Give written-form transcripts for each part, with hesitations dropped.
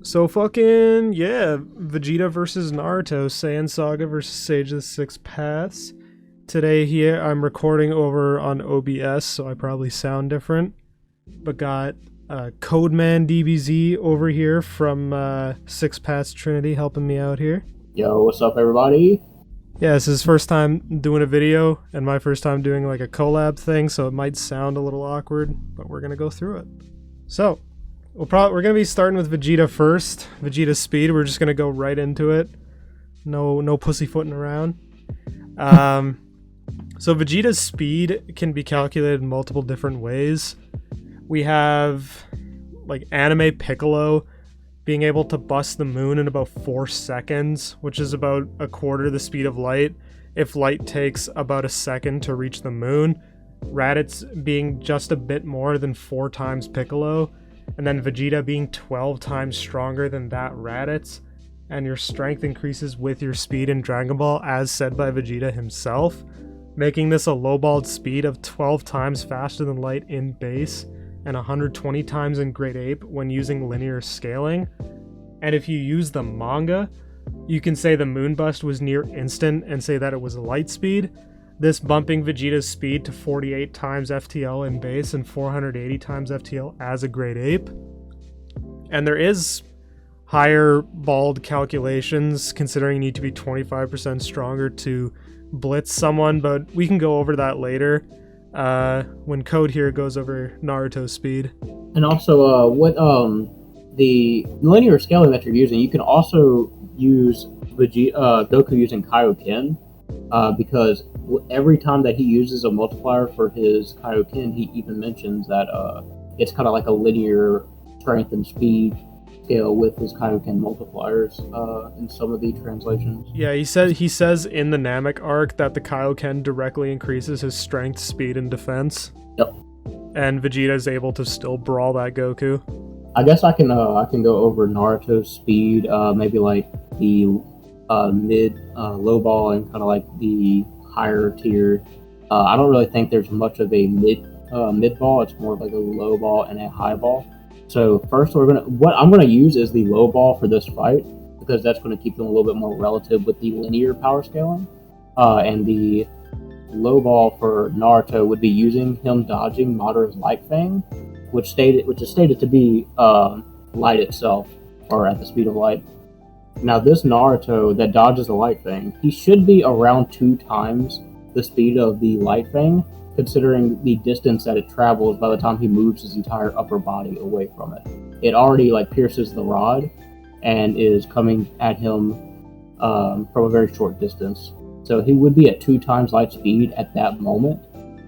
So fucking yeah, Vegeta versus Naruto, Saiyan Saga versus Sage of the Six Paths. Today here I'm recording over on OBS, so I probably sound different. But got Codeman DBZ over here from Six Paths Trinity helping me out here. Yo, what's up, everybody? Yeah, this is his first time doing a video and my first time doing like a collab thing, so it might sound a little awkward, but we're gonna go through it. So we're gonna be starting with Vegeta first. Vegeta's speed. We're just gonna go right into it. No pussyfooting around. So Vegeta's speed can be calculated in multiple different ways. We have like anime Piccolo being able to bust the moon in about 4 seconds, which is about a quarter the speed of light if light takes about a second to reach the moon. Raditz being just a bit more than 4 times Piccolo, and then Vegeta being 12 times stronger than that Raditz, and your strength increases with your speed in Dragon Ball as said by Vegeta himself, making this a lowballed speed of 12 times faster than light in base and 120 times in Great Ape when using linear scaling. And if you use the manga, you can say the moonbust was near instant and say that it was light speed, this bumping Vegeta's speed to 48 times FTL in base and 480 times FTL as a Great Ape. And there is higher balled calculations considering you need to be 25% stronger to blitz someone, but we can go over that later when Code here goes over Naruto's speed. And also, the linear scaling that you're using, you can also use Goku using Kaioken, because every time that he uses a multiplier for his Kaioken, he even mentions that it's kind of like a linear strength and speed scale with his Kaioken multipliers in some of the translations. Yeah, he says in the Namek arc that the Kaioken directly increases his strength, speed, and defense. Yep. And Vegeta is able to still brawl that Goku. I guess I can go over Naruto's speed, maybe like the mid low ball and kind of like the higher tier. I don't really think there's much of a mid ball. It's more like a low ball and a high ball. So first, what I'm gonna use is the low ball for this fight because that's gonna keep them a little bit more relative with the linear power scaling. And the low ball for Naruto would be using him dodging Madara's Light Fang, which is stated to be light itself, or at the speed of light. Now this Naruto that dodges the Light Fang, he should be around 2 times the speed of the Light Fang, considering the distance that it travels by the time he moves his entire upper body away from it. It already pierces the rod and is coming at him from a very short distance. So he would be at 2 times light speed at that moment.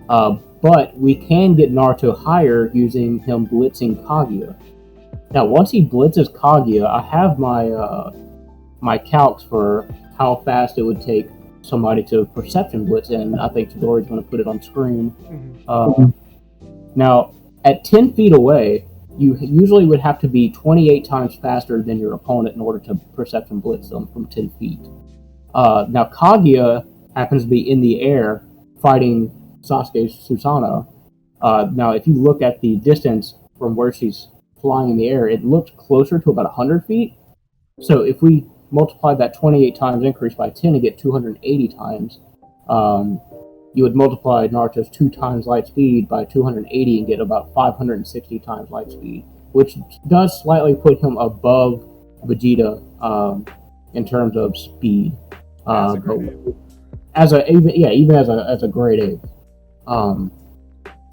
But we can get Naruto higher using him blitzing Kaguya. Now once he blitzes Kaguya, I have my calcs for how fast it would take somebody to perception blitz, and I think Todori's going to put it on screen. Now, at 10 feet away, you usually would have to be 28 times faster than your opponent in order to perception blitz them from 10 feet. Now, Kaguya happens to be in the air fighting Sasuke Susanoo. Now, if you look at the distance from where she's flying in the air, it looks closer to about 100 feet. So if we multiply that 28 times increase by 10 to get 280 times, you would multiply Naruto's 2 times light speed by 280 and get about 560 times light speed, which does slightly put him above Vegeta in terms of speed. Even as a Great Ape,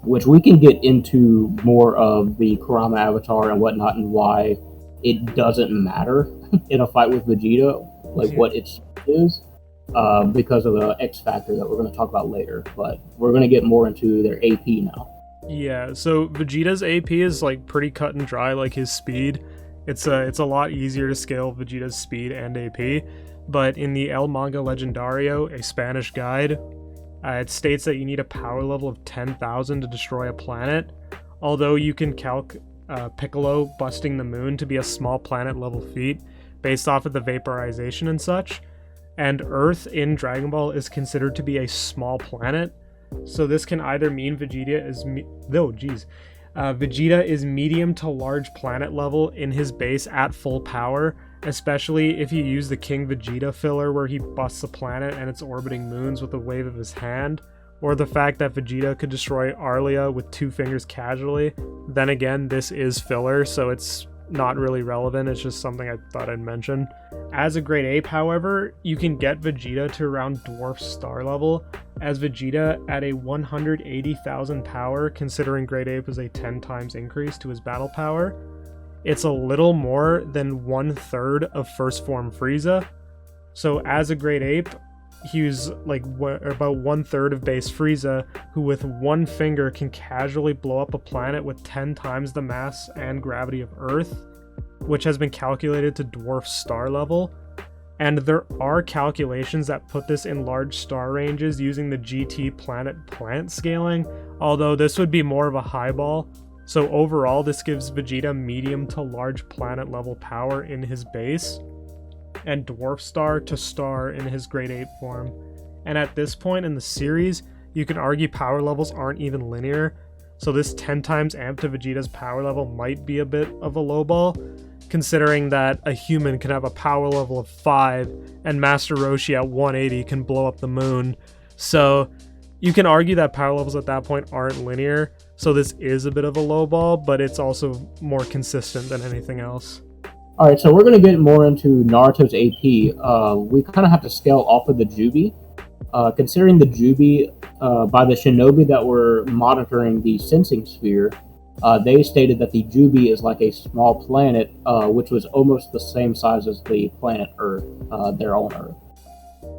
which we can get into more of the Kurama Avatar and whatnot and why it doesn't matter in a fight with Vegeta, what it is, because of the X factor that we're going to talk about later. But we're going to get more into their AP now. Yeah, so Vegeta's AP is pretty cut and dry, like his speed. It's a lot easier to scale Vegeta's speed and AP. But in the El Manga Legendario, a Spanish guide, it states that you need a power level of 10,000 to destroy a planet. Although you can calc Piccolo busting the moon to be a small planet level feat based off of the vaporization and such, and Earth in Dragon Ball is considered to be a small planet, so this can either mean Vegeta is Vegeta is medium to large planet level in his base at full power, especially if you use the King Vegeta filler where he busts a planet and its orbiting moons with a wave of his hand, or the fact that Vegeta could destroy Arlia with 2 fingers casually. Then again, this is filler, so it's not really relevant, it's just something I thought I'd mention. As a Great Ape, however, you can get Vegeta to around Dwarf Star level, as Vegeta at a 180,000 power, considering Great Ape is a 10 times increase to his battle power. It's a little more than 1/3 of First Form Frieza. So as a Great Ape, he was like about 1/3 of base Frieza, who with one finger can casually blow up a planet with 10 times the mass and gravity of Earth, which has been calculated to dwarf star level. And there are calculations that put this in large star ranges using the GT planet-plant scaling, although this would be more of a highball. So overall, this gives Vegeta medium to large planet level power in his base, and dwarf star to star in his Great Ape form. And at this point in the series, you can argue power levels aren't even linear, so this 10 times amp to Vegeta's power level might be a bit of a lowball, considering that a human can have a power level of 5 and Master Roshi at 180 can blow up the moon. So you can argue that power levels at that point aren't linear, so this is a bit of a lowball, but it's also more consistent than anything else. Alright, so we're going to get more into Naruto's AP. We kind of have to scale off of the Jubi. Considering the Jubi, by the shinobi that were monitoring the sensing sphere, they stated that the Jubi is like a small planet, which was almost the same size as the planet Earth, their own Earth.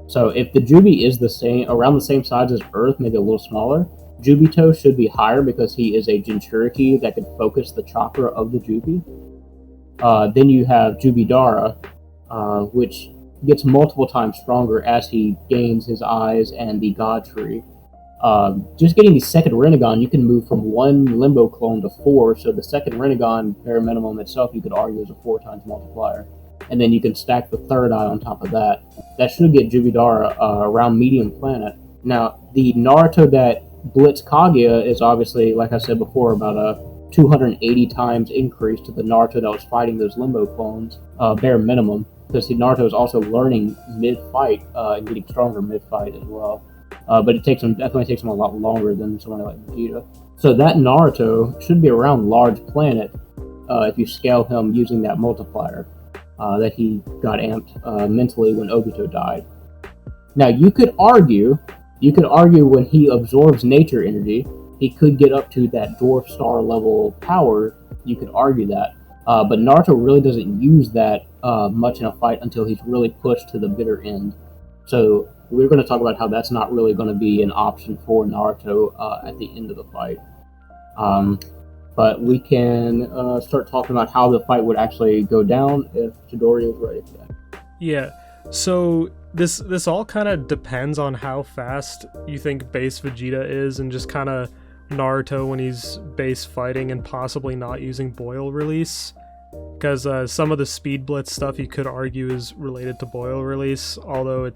So if the Jubi is around the same size as Earth, maybe a little smaller, Jubito should be higher because he is a Jinchuriki that can focus the chakra of the Jubi. Then you have Jubidara, which gets multiple times stronger as he gains his eyes and the God Tree. Just getting the second Rinnegan, you can move from 1 Limbo clone to 4, so the second Rinnegan, bare minimum itself, you could argue is a 4 times multiplier. And then you can stack the third eye on top of that. That should get Jubidara around medium planet. Now, the Naruto that Blitz Kaguya is obviously, like I said before, about a 280 times increase to the Naruto that was fighting those Limbo clones, bare minimum, because Naruto is also learning mid-fight and getting stronger mid-fight as well. But it definitely takes him a lot longer than someone like Vegeta. So that Naruto should be around large planet if you scale him using that multiplier that he got amped mentally when Obito died. Now you could argue when he absorbs nature energy, he could get up to that dwarf star level power. You could argue that, but Naruto really doesn't use that much in a fight until he's really pushed to the bitter end. So we're going to talk about how that's not really going to be an option for Naruto at the end of the fight. But we can start talking about how the fight would actually go down if Chidori is ready for that. Yeah, so this all kind of depends on how fast you think base Vegeta is, and just kind of Naruto when he's base fighting and possibly not using Boil Release. Because some of the Speed Blitz stuff you could argue is related to Boil Release, although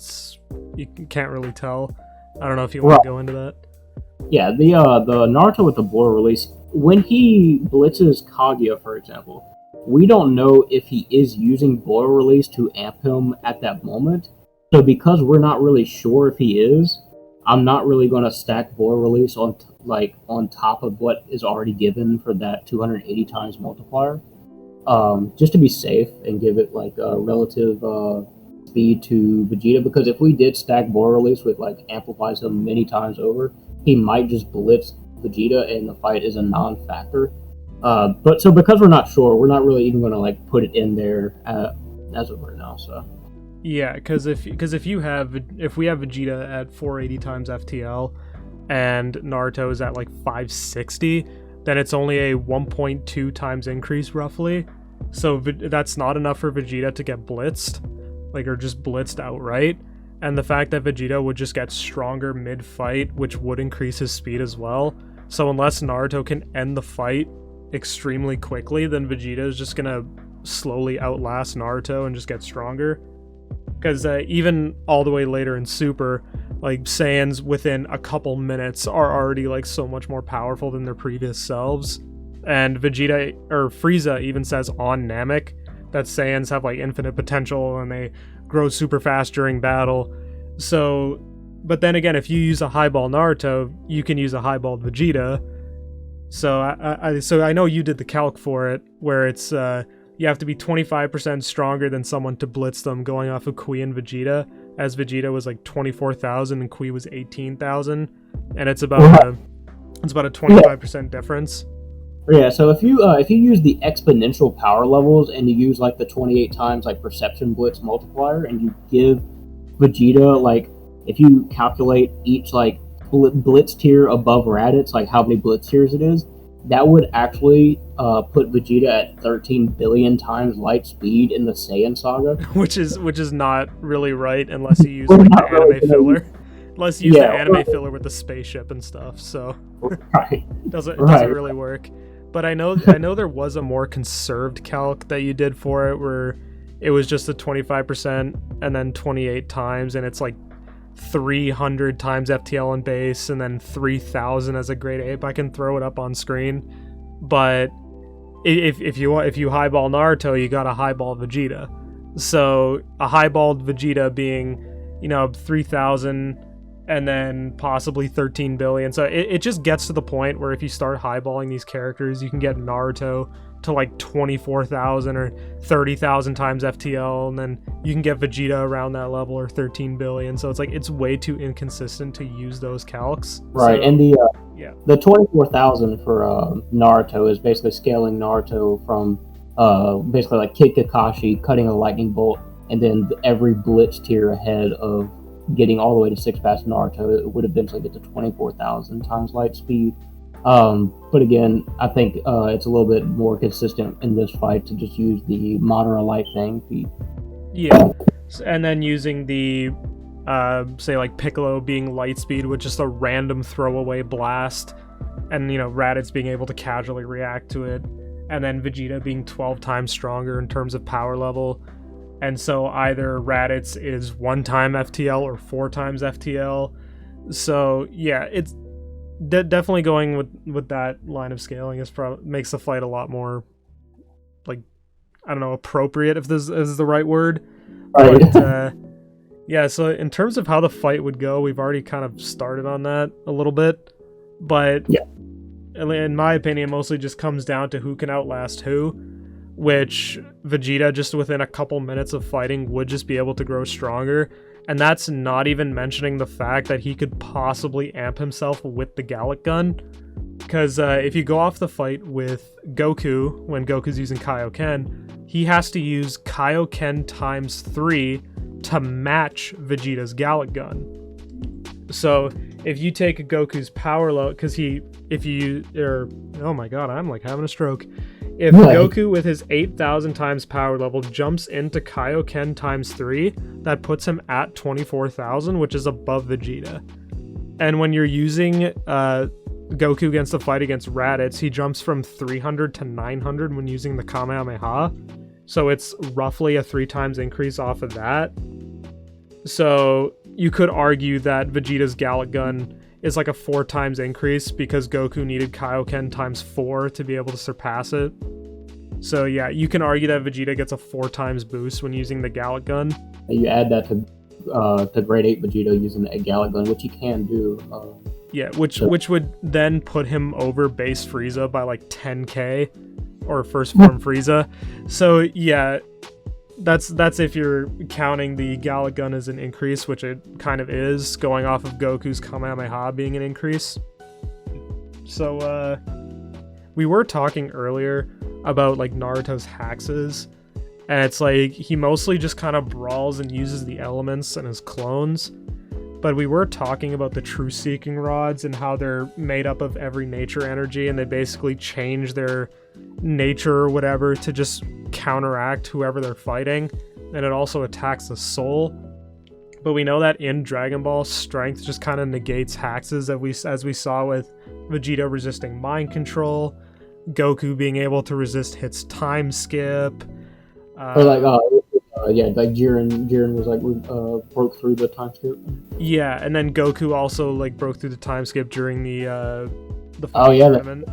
you can't really tell. I don't know if you want to go into that. Yeah, the Naruto with the Boil Release, when he blitzes Kaguya, for example, we don't know if he is using Boil Release to amp him at that moment. So because we're not really sure if he is, I'm not really going to stack Boil Release on top of what is already given for that 280 times multiplier. Just to be safe and give it like a relative speed to Vegeta, because if we did stack Boil Release with like amplifies him many times over, he might just blitz Vegeta and the fight is a non-factor. But so because we're not sure, we're not really even going to like put it in there as of right now. So yeah, because if we have Vegeta at 480 times FTL and Naruto is at like 560, then it's only a 1.2 times increase roughly. So that's not enough for Vegeta to get blitzed, or just blitzed outright. And the fact that Vegeta would just get stronger mid-fight, which would increase his speed as well. So unless Naruto can end the fight extremely quickly, then Vegeta is just gonna slowly outlast Naruto and just get stronger. Because even all the way later in Super, Saiyans within a couple minutes are already so much more powerful than their previous selves. And Vegeta or Frieza even says on Namek that Saiyans have like infinite potential and they grow super fast during battle. So, but then again, if you use a highball Naruto, you can use a highballed Vegeta. So I know you did the calc for it, where it's you have to be 25% stronger than someone to blitz them, going off of Kui and Vegeta, as Vegeta was like 24,000 and Kui was 18,000, and it's about a 25% difference. Yeah, so if you use the exponential power levels and you use like the 28 times like perception blitz multiplier, and you give Vegeta like, if you calculate each like blitz tier above Raditz, like how many blitz tiers it is, that would actually put Vegeta at 13 billion times light speed in the Saiyan saga, which is not really right unless you use like the anime filler. Unless you use the anime filler with the spaceship and stuff, so it doesn't really work. But I know there was a more conserved calc that you did for it, where it was just a 25% and then 28 times, and it's like 300 times FTL in base and then 3,000 as a grade ape. I can throw it up on screen, but if you highball Naruto, you got a highball Vegeta. So a highballed Vegeta being 3,000 and then possibly 13 billion. So it just gets to the point where if you start highballing these characters, you can get Naruto to like 24,000 or 30,000 times FTL, and then you can get Vegeta around that level, or 13 billion. So it's like, it's way too inconsistent to use those calcs. Right, so, and the 24,000 for Naruto is basically scaling Naruto from basically like Kid Kakashi cutting a lightning bolt, and then every blitz tier ahead of getting all the way to 6 past Naruto, it would eventually get to 24,000 times light speed. But again, I think it's a little bit more consistent in this fight to just use the Madara light thing. Yeah, and then using the say like Piccolo being light speed with just a random throwaway blast, and Raditz being able to casually react to it, and then Vegeta being 12 times stronger in terms of power level. And so either Raditz is 1 time FTL or 4 times FTL. So yeah, it's definitely going with that line of scaling makes the fight a lot more, like, I don't know, appropriate, if this is the right word. Right. But yeah, so in terms of how the fight would go, we've already kind of started on that a little bit. But yeah, in my opinion, mostly just comes down to who can outlast who, which Vegeta, just within a couple minutes of fighting, would just be able to grow stronger. And that's not even mentioning the fact that he could possibly amp himself with the Gallic Gun. Because if you go off the fight with Goku, when Goku's using Kaioken, he has to use Kaioken times 3 to match Vegeta's Gallic Gun. So if you take Goku's power level, oh my god, I'm like having a stroke. If Goku with his 8,000 times power level jumps into Kaioken times 3, that puts him at 24,000, which is above Vegeta. And when you're using Goku against the fight against Raditz, he jumps from 300 to 900 when using the Kamehameha. So it's roughly a 3 times increase off of that. So you could argue that Vegeta's Gallic Gun is like a 4 times increase because Goku needed Kaioken times 4 to be able to surpass it. So yeah, you can argue that Vegeta gets a 4 times boost when using the Gallic Gun. You add that to grade 8 Vegeta using the Gallic Gun, which he can do. Which would then put him over base Frieza by like 10k, or first form Frieza. So yeah, that's if you're counting the Gallic Gun as an increase, which it kind of is, going off of Goku's Kamehameha being an increase. So we were talking earlier about like Naruto's hexes, and it's like he mostly just kind of brawls and uses the elements and his clones. But we were talking about the True Seeking Rods and how they're made up of every nature energy, and they basically change their nature or whatever to just counteract whoever they're fighting, and it also attacks the soul. But we know that in Dragon Ball, strength just kind of negates hexes, as we saw with Vegeta resisting mind control, Goku being able to resist Hit's time skip. Like Jiren was like broke through the time skip. Yeah, and then Goku also like broke through the time skip during the tournament.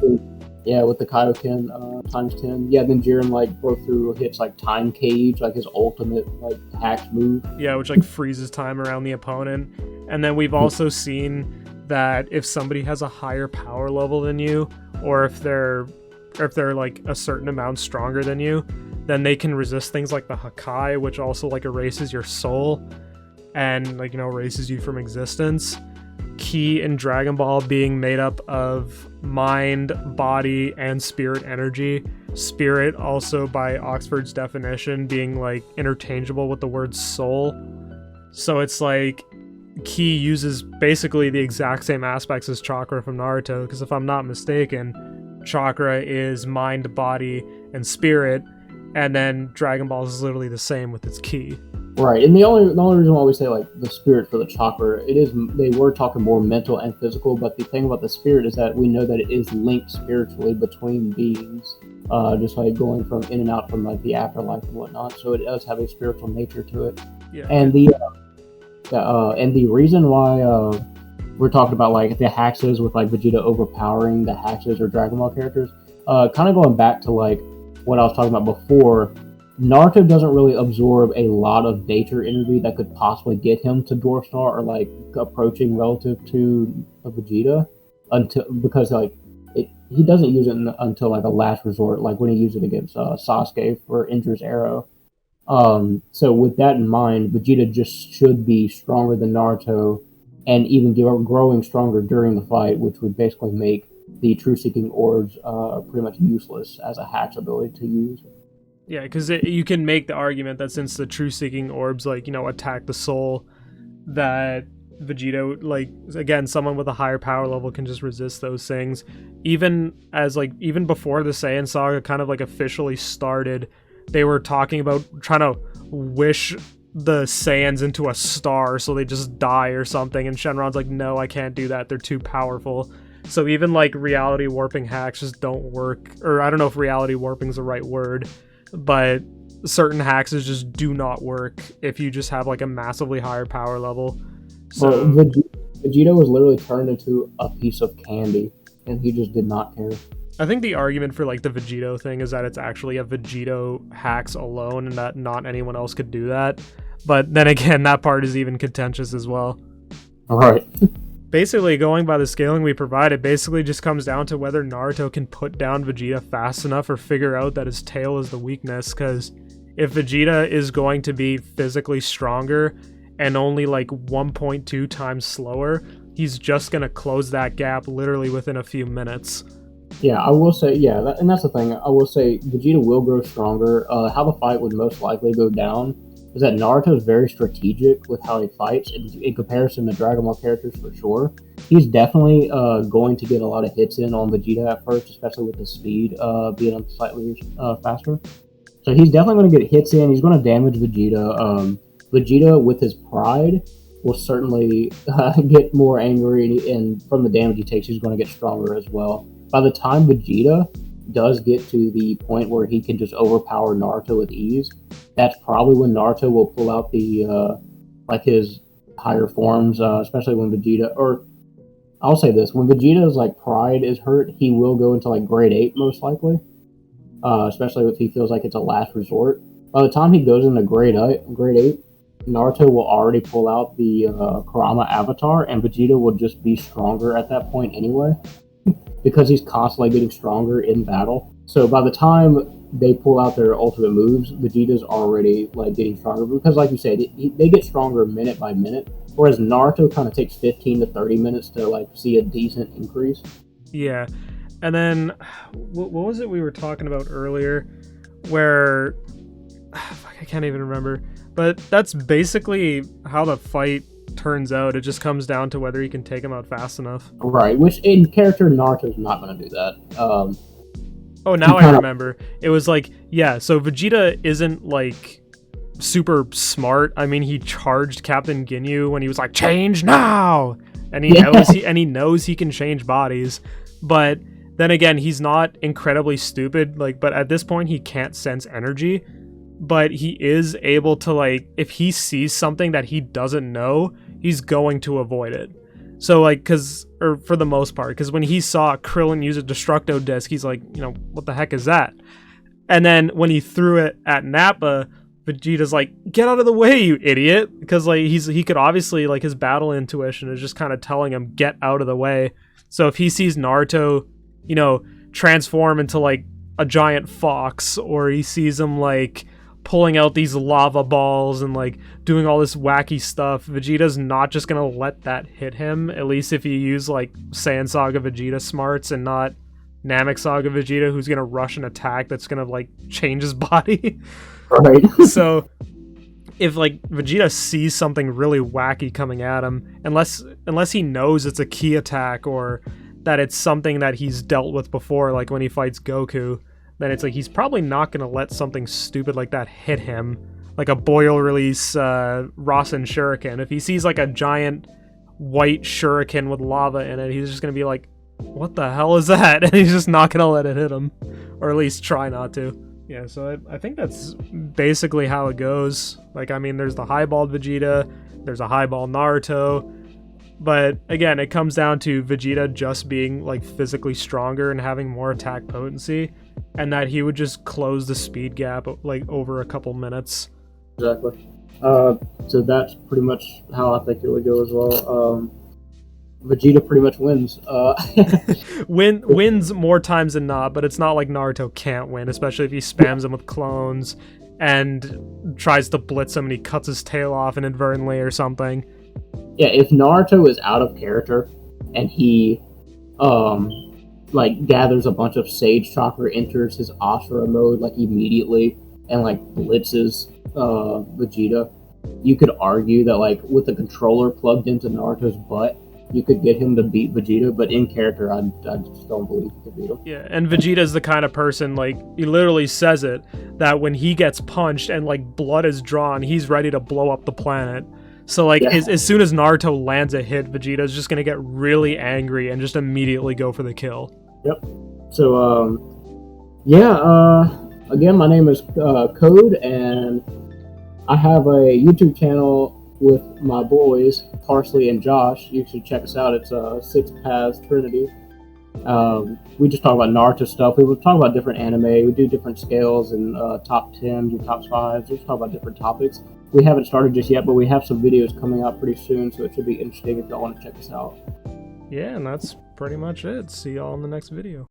Yeah, with the Kaioken times 10. Yeah, then Jiren like broke through hits like Time Cage, like his ultimate like hacks move. Yeah, which like freezes time around the opponent. And then we've also seen that if somebody has a higher power level than you, or if they're like a certain amount stronger than you, then they can resist things like the Hakai, which also like erases your soul and like, you know, erases you from existence. Ki in Dragon Ball being made up of mind, body, and spirit energy. Spirit also by Oxford's definition being like interchangeable with the word soul. So it's like Ki uses basically the exact same aspects as chakra from Naruto, because if I'm not mistaken, chakra is mind, body, and spirit, and then Dragon Ball is literally the same with its ki. Right, and the only reason why we say like the spirit for the chakra, they were talking more mental and physical, but the thing about the spirit is that we know that it is linked spiritually between beings, just like going from in and out from like the afterlife and whatnot. So it does have a spiritual nature to it. Yeah. And the reason why we're talking about like the Haxes with like Vegeta overpowering the Haxes or Dragon Ball characters, kind of going back to like what I was talking about before. Naruto doesn't really absorb a lot of nature energy that could possibly get him to Dwarf Star or like approaching relative to Vegeta, because like he doesn't use it until like a last resort, like when he used it against Sasuke for Indra's arrow. So with that in mind, Vegeta just should be stronger than Naruto, and even growing stronger during the fight, which would basically make the True Seeking Orbs pretty much useless as a Hax ability to use. Yeah, because you can make the argument that since the True Seeking Orbs, like, you know, attack the soul, that Vegeta, like, again, someone with a higher power level can just resist those things. Even before the Saiyan Saga kind of, like, officially started, they were talking about trying to wish the Saiyans into a star so they just die or something, and Shenron's like, no, I can't do that, they're too powerful. So even, like, reality warping hacks just don't work, or I don't know if reality warping's the right word, but certain hacks just do not work if you just have like a massively higher power level. So Vegeta was literally turned into a piece of candy, and he just did not care. I think the argument for like the Vegito thing is that it's actually a Vegito hacks alone, and that not anyone else could do that. But then again, that part is even contentious as well. All right. Basically, going by the scaling we provide, it basically just comes down to whether Naruto can put down Vegeta fast enough or figure out that his tail is the weakness, because if Vegeta is going to be physically stronger and only like 1.2 times slower, he's just going to close that gap literally within a few minutes. Yeah, I will say, and that's the thing. I will say Vegeta will grow stronger. How the fight would most likely go down is that Naruto is very strategic with how he fights in comparison to Dragon Ball characters for sure. He's definitely going to get a lot of hits in on Vegeta at first, especially with his speed being slightly faster. So he's definitely going to get hits in. He's going to damage Vegeta. Vegeta, with his pride, will certainly get more angry, and from the damage he takes, he's going to get stronger as well. By the time Vegeta does get to the point where he can just overpower Naruto with ease, that's probably when Naruto will pull out the like his higher forms, especially when Vegeta, or I'll say this, when Vegeta's like pride is hurt, he will go into like grade 8 most likely, especially if he feels like it's a last resort. By the time he goes into grade 8, Naruto will already pull out the Kurama avatar, and Vegeta will just be stronger at that point anyway, because he's constantly getting stronger in battle. So by the time they pull out their ultimate moves, Vegeta's already like getting stronger, because like you said, they get stronger minute by minute, whereas Naruto kind of takes 15 to 30 minutes to like see a decent increase. Yeah. And then what was it we were talking about earlier where I can't even remember, but that's basically how the fight turns out. It just comes down to whether he can take him out fast enough. Right, which in character Naruto's not going to do that. Oh, now I remember. It was like, yeah, so Vegeta isn't like super smart. I mean, he charged Captain Ginyu when he was like, change now! And he knows he can change bodies. But then again, he's not incredibly stupid, like, but at this point he can't sense energy. But he is able to, like, if he sees something that he doesn't know, he's going to avoid it. So like, or for the most part, because when he saw Krillin use a Destructo Disc, he's like, you know, what the heck is that? And then when he threw it at Nappa, Vegeta's like, get out of the way, you idiot. Because like he could obviously, like, his battle intuition is just kind of telling him, get out of the way. So if he sees Naruto, you know, transform into like a giant fox, or he sees him like pulling out these lava balls and like doing all this wacky stuff, Vegeta's not just gonna let that hit him, at least if you use like Saiyan Saga Vegeta smarts and not Namek Saga Vegeta, who's gonna rush an attack that's gonna like change his body. Right. So if like Vegeta sees something really wacky coming at him, unless he knows it's a key attack or that it's something that he's dealt with before, like when he fights Goku, then it's like he's probably not going to let something stupid like that hit him, like a boil release Rasen Shuriken. If he sees like a giant white shuriken with lava in it, he's just going to be like, what the hell is that? And he's just not going to let it hit him, or at least try not to. Yeah, so I think that's basically how it goes. Like, I mean, there's the highballed Vegeta, there's a highball Naruto, but again, it comes down to Vegeta just being like physically stronger and having more attack potency, and that he would just close the speed gap like over a couple minutes. Exactly. So that's pretty much how I think it would go as well. Vegeta pretty much wins. Wins more times than not, but it's not like Naruto can't win, especially if he spams him with clones and tries to blitz him and he cuts his tail off inadvertently or something. Yeah, if Naruto is out of character and he like gathers a bunch of Sage Chakra, enters his Ashura mode like immediately, and like blitzes Vegeta, you could argue that like with the controller plugged into Naruto's butt, you could get him to beat Vegeta, but in character, I just don't believe he could beat him. Yeah, and Vegeta's the kind of person, like, he literally says it, that when he gets punched and, like, blood is drawn, he's ready to blow up the planet. So, like, Yeah. as soon as Naruto lands a hit, Vegeta's just gonna get really angry and just immediately go for the kill. Yep. So, again, my name is Code, and I have a YouTube channel with my boys, Parsley and Josh. You should check us out. It's Six Paths Trinity. We just talk about Naruto stuff. We will talk about different anime. We do different scales and top 10, do top 5s. Just talk about different topics. We haven't started just yet, but we have some videos coming out pretty soon, so it should be interesting if y'all want to check us out. Yeah, and that's pretty much it. See y'all in the next video.